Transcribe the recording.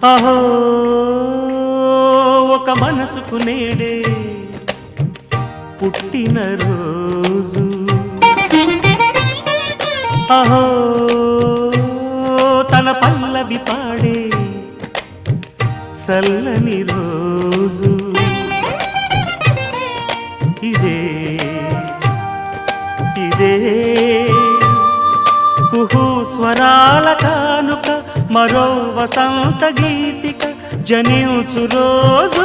అహో ఒక మనసుకు నేడే పుట్టిన రోజు అహో తన పల్లవి పాడే చల్లని రోజు ఇదే ఇదే కుహు స్వరాల కానుక మరో వసంత గీతిక జనించు రోజు